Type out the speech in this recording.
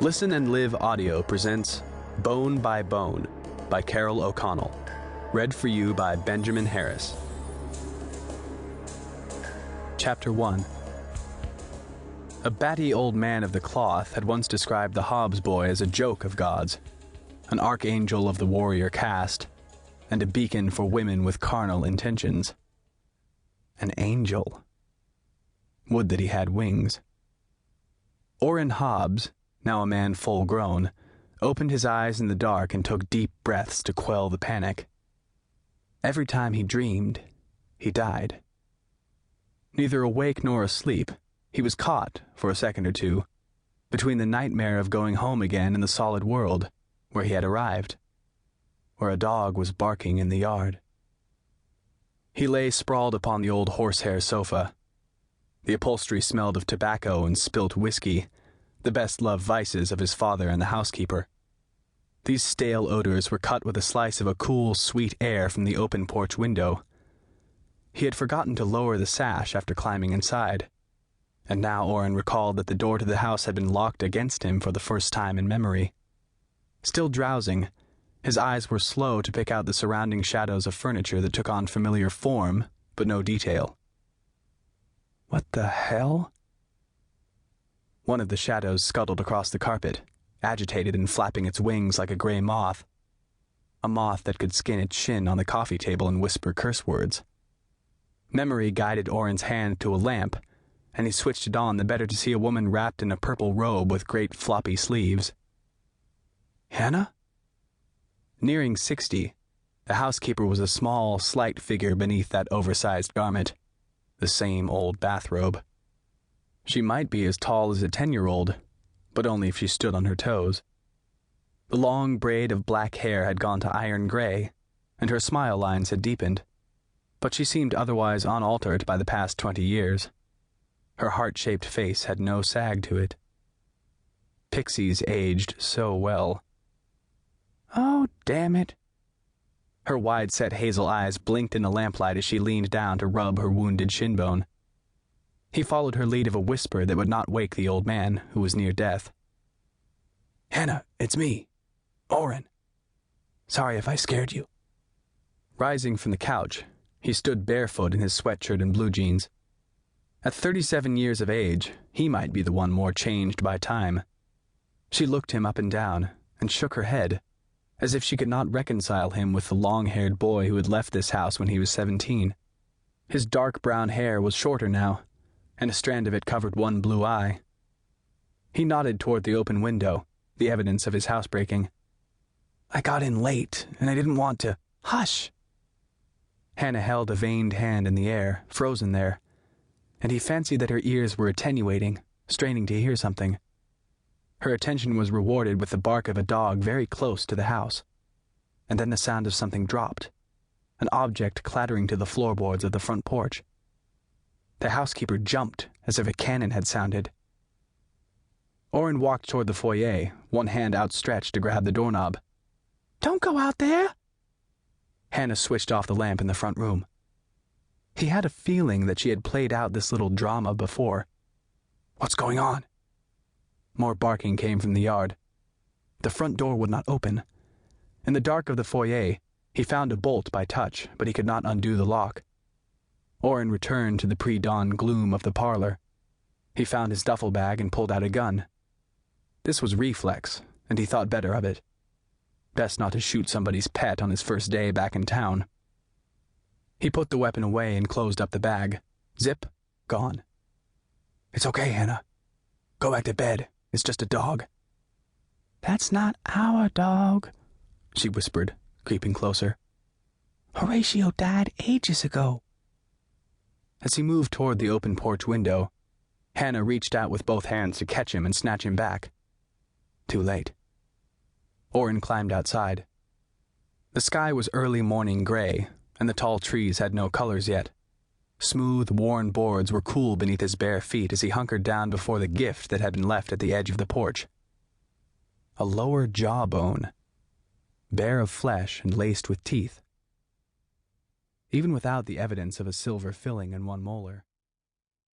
Listen and Live Audio presents Bone by Bone by Carol O'Connell. Read for you by Benjamin Harris. Chapter 1. A batty old man of the cloth had once described the Hobbs boy as a joke of gods, an archangel of the warrior caste, and a beacon for women with carnal intentions. An angel. Would that he had wings. Oren Hobbs, now a man full grown, opened his eyes in the dark and took deep breaths to quell the panic. Every time he dreamed, he died. Neither awake nor asleep, he was caught, for a second or two, between the nightmare of going home again in the solid world, where he had arrived, where a dog was barking in the yard. He lay sprawled upon the old horsehair sofa. The upholstery smelled of tobacco and spilt whiskey, the best-loved vices of his father and the housekeeper. These stale odors were cut with a slice of a cool, sweet air from the open porch window. He had forgotten to lower the sash after climbing inside, and now Oren recalled that the door to the house had been locked against him for the first time in memory. Still drowsing, his eyes were slow to pick out the surrounding shadows of furniture that took on familiar form, but no detail. What the hell? One of the shadows scuttled across the carpet, agitated and flapping its wings like a gray moth. A moth that could skin its shin on the coffee table and whisper curse words. Memory guided Oren's hand to a lamp, and he switched it on the better to see a woman wrapped in a purple robe with great floppy sleeves. Hannah? Nearing 60, the housekeeper was a small, slight figure beneath that oversized garment, the same old bathrobe. She might be as tall as a 10-year-old, but only if she stood on her toes. The long braid of black hair had gone to iron gray, and her smile lines had deepened, but she seemed otherwise unaltered by the past 20 years. Her heart-shaped face had no sag to it. Pixies aged so well. Oh, damn it. Her wide-set hazel eyes blinked in the lamplight as she leaned down to rub her wounded shin bone. He followed her lead of a whisper that would not wake the old man, who was near death. Hannah, it's me, Oren. Sorry if I scared you. Rising from the couch, he stood barefoot in his sweatshirt and blue jeans. At 37 years of age, he might be the one more changed by time. She looked him up and down, and shook her head, as if she could not reconcile him with the long-haired boy who had left this house when he was 17. His dark brown hair was shorter now, and a strand of it covered one blue eye. He nodded toward the open window, the evidence of his housebreaking. I got in late, and I didn't want to. Hush! Hannah held a veined hand in the air, frozen there, and he fancied that her ears were attenuating, straining to hear something. Her attention was rewarded with the bark of a dog very close to the house, and then the sound of something dropped, an object clattering to the floorboards of the front porch. The housekeeper jumped as if a cannon had sounded. Oren walked toward the foyer, one hand outstretched to grab the doorknob. Don't go out there! Hannah switched off the lamp in the front room. He had a feeling that she had played out this little drama before. What's going on? More barking came from the yard. The front door would not open. In the dark of the foyer, he found a bolt by touch, but he could not undo the lock. Oren returned to the pre-dawn gloom of the parlor. He found his duffel bag and pulled out a gun. This was reflex, and he thought better of it. Best not to shoot somebody's pet on his first day back in town. He put the weapon away and closed up the bag. Zip, gone. It's okay, Hannah. Go back to bed. It's just a dog. That's not our dog, she whispered, creeping closer. Horatio died ages ago. As he moved toward the open porch window, Hannah reached out with both hands to catch him and snatch him back. Too late. Oren climbed outside. The sky was early morning gray, and the tall trees had no colors yet. Smooth, worn boards were cool beneath his bare feet as he hunkered down before the gift that had been left at the edge of the porch. A lower jawbone, bare of flesh and laced with teeth. Even without the evidence of a silver filling in one molar,